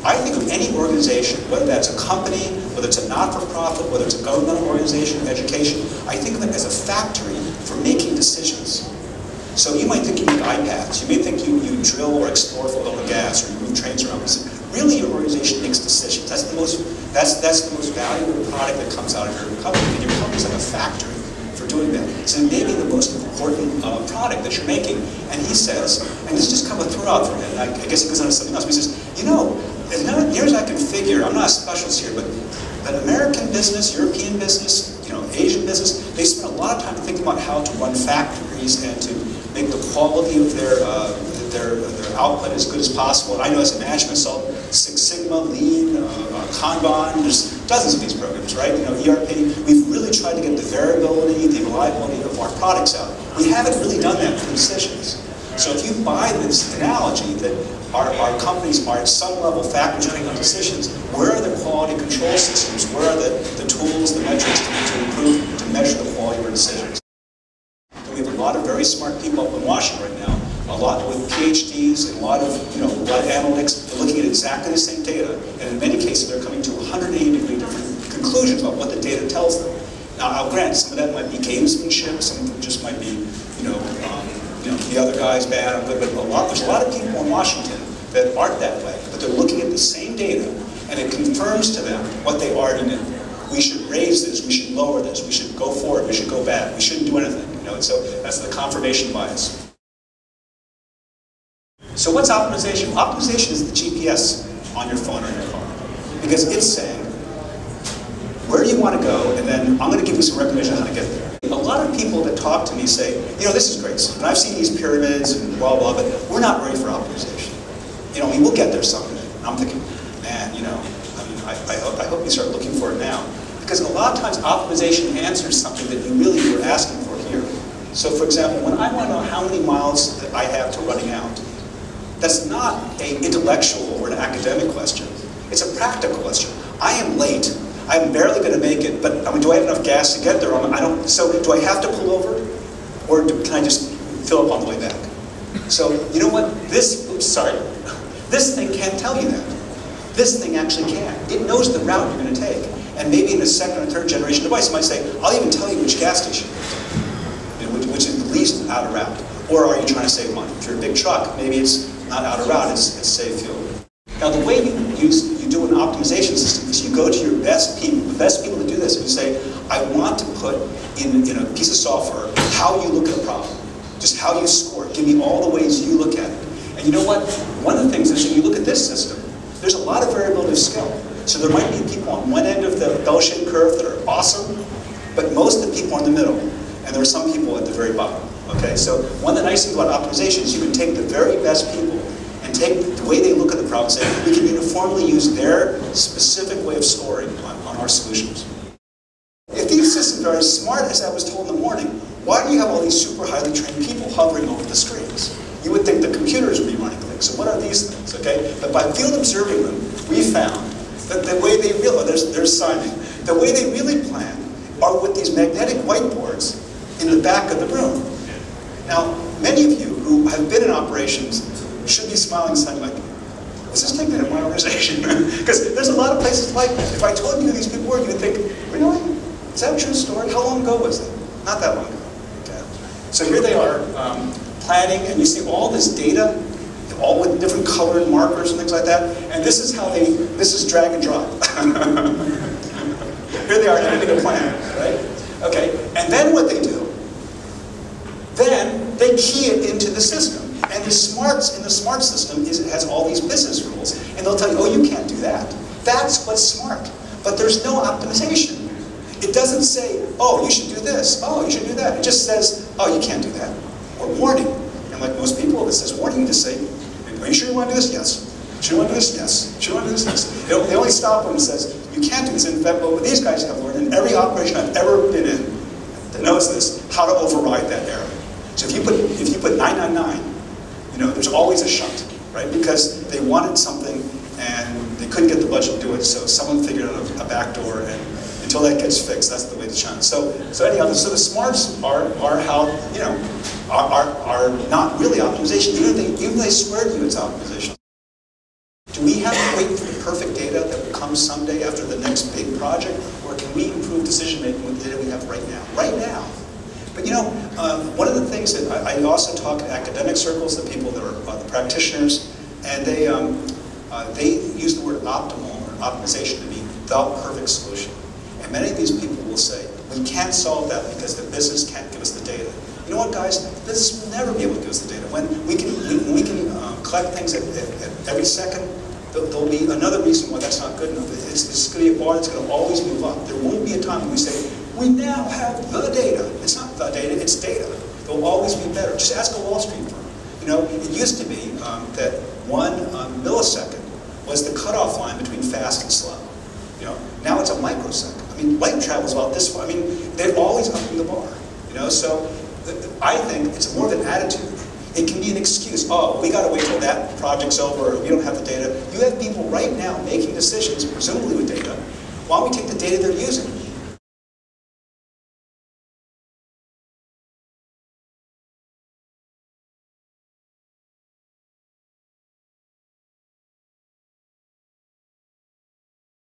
I think of any organization, whether that's a company, whether it's a not-for-profit, whether it's a governmental organization, education, I think of it as a factory for making decisions. So you might think you make iPads, you may think you drill or explore for oil and gas, or you move trains around. Really, your organization makes decisions. That's the most valuable product that comes out of your company, and your company's like a factory for doing that. So it may be the most important product that you're making. And he says, and this is just kind of a throw out for him, and I guess he goes on to something else, but he says, you know, as near as I can figure, I'm not a specialist here, but American business, European business, Asian business, they spend a lot of time thinking about how to run factories and to make the quality of their output as good as possible. And I know as a management consultant, Six Sigma, Lean, Kanban, there's dozens of these programs, right? ERP, we've really tried to get the variability, the reliability of our products out. We haven't really done that for decisions. So if you buy this analogy that our companies are at some level factoring on decisions, where are the quality control systems? Where are the tools, the metrics to improve, to measure the quality of our decisions? And we have a lot of very smart people up in Washington right now, a lot with PhDs, and a lot of analytics. They're looking at exactly the same data, and in many cases they're coming to 180-degree different conclusions about what the data tells them. Now, I'll grant some of that might be gamesmanship, some of it just might be, the other guy's bad, I'm good, but there's a lot of people in Washington that aren't that way, but they're looking at the same data, and it confirms to them what they already knew. We should raise this, we should lower this, we should go forward, we should go back, we shouldn't do anything. And so that's the confirmation bias. So what's optimization? Optimization is the GPS on your phone or your car, because it's saying, where do you want to go, and then I'm going to give you some recommendations on how to get there. A lot of people that talk to me say, this is great, and I've seen these pyramids and blah, blah, but we're not ready for optimization. We'll get there someday. And I'm thinking, man, I hope you start looking for it now. Because a lot of times optimization answers something that you really were asking for here. So for example, when I want to know how many miles that I have to running out, that's not an intellectual or an academic question. It's a practical question. I am late. I'm barely going to make it, but do I have enough gas to get there? So do I have to pull over? Or can I just fill up on the way back? So you know what? This thing can't tell you that. This thing actually can. It knows the route you're going to take. And maybe in a second or third generation device, it might say, I'll even tell you which gas station you're going to, which is the least out of route. Or are you trying to save money? If you're a big truck, maybe it's not out of route, it's save fuel. Now the way you do an optimization system is you go to your best people, the best people to do this, and you say, I want to put in a piece of software how you look at a problem. Just how you score it. Give me all the ways you look at it. And you know what? One of the things is when you look at this system, there's a lot of variability of skill. So there might be people on one end of the bell-shaped curve that are awesome, but most of the people are in the middle, and there are some people at the very bottom. Okay? So one of the nice things about optimization is you can take the very best people and take the way they look at the problem and say, we can uniformly use their specific way of scoring on our solutions. If these systems are as smart as I was told in the morning, why do you have all these super highly trained people hovering over the screens? You would think the computers would be running things. So what are these things, okay? But by field observing them, we found that the way they really, there's Simon, the way they really plan are with these magnetic whiteboards in the back of the room. Now, many of you who have been in operations should be smiling, saying like, is this taking in my organization? Because there's a lot of places like that. If I told you who these people were, you would think, really? Is that a true story? How long ago was it? Not that long ago. Okay. So here they are, planning, and you see all this data, all with different colored markers and things like that. And this is how this is drag and drop. Here they are editing a plan, right? Okay, and then what they do, then they key it into the system. And the smarts in the smart system it has all these business rules. And they'll tell you, oh, you can't do that. That's what's smart. But there's no optimization. It doesn't say, oh, you should do this. Oh, you should do that. It just says, oh, you can't do that. Or warning. And like most people, if it says warning, you just say, are you sure you want to do this? Yes. Should you want to do this? Yes. Should you want to do this? Yes. They only stop when it says, you can't do this. In fact, what these guys have learned in every operation I've ever been in that knows this, how to override that error. So if you put 999, there's always a shunt, right? Because they wanted something and they couldn't get the budget to do it, so someone figured out a backdoor, and until that gets fixed, that's the way to shunt. So anyhow, so the smarts are how, are not really optimization, even if they swear to you it's optimization. Do we have to wait for project, or can we improve decision-making with the data we have right now? Right now. But you know, one of the things that I also talk in academic circles, the people that are the practitioners, and they use the word optimal or optimization to mean the perfect solution. And many of these people will say, we can't solve that because the business can't give us the data. You know what, guys? The business will never be able to give us the data. When we can collect things at every second, there'll be another reason why that's not good enough. It's going to be a bar that's going to always move up. There won't be a time when we say, we now have the data. It's not the data, it's data. There'll always be better. Just ask a Wall Street firm. You know, it used to be that 1 millisecond was the cutoff line between fast and slow. You know, now it's a microsecond. I mean, light travels about this far. I mean, they're always upping the bar. You know, so I think it's more of an attitude. It can be an excuse. Oh, we got to wait till that project's over, or we don't have the data. You have people right now making decisions, presumably with data. Why don't we take the data they're using?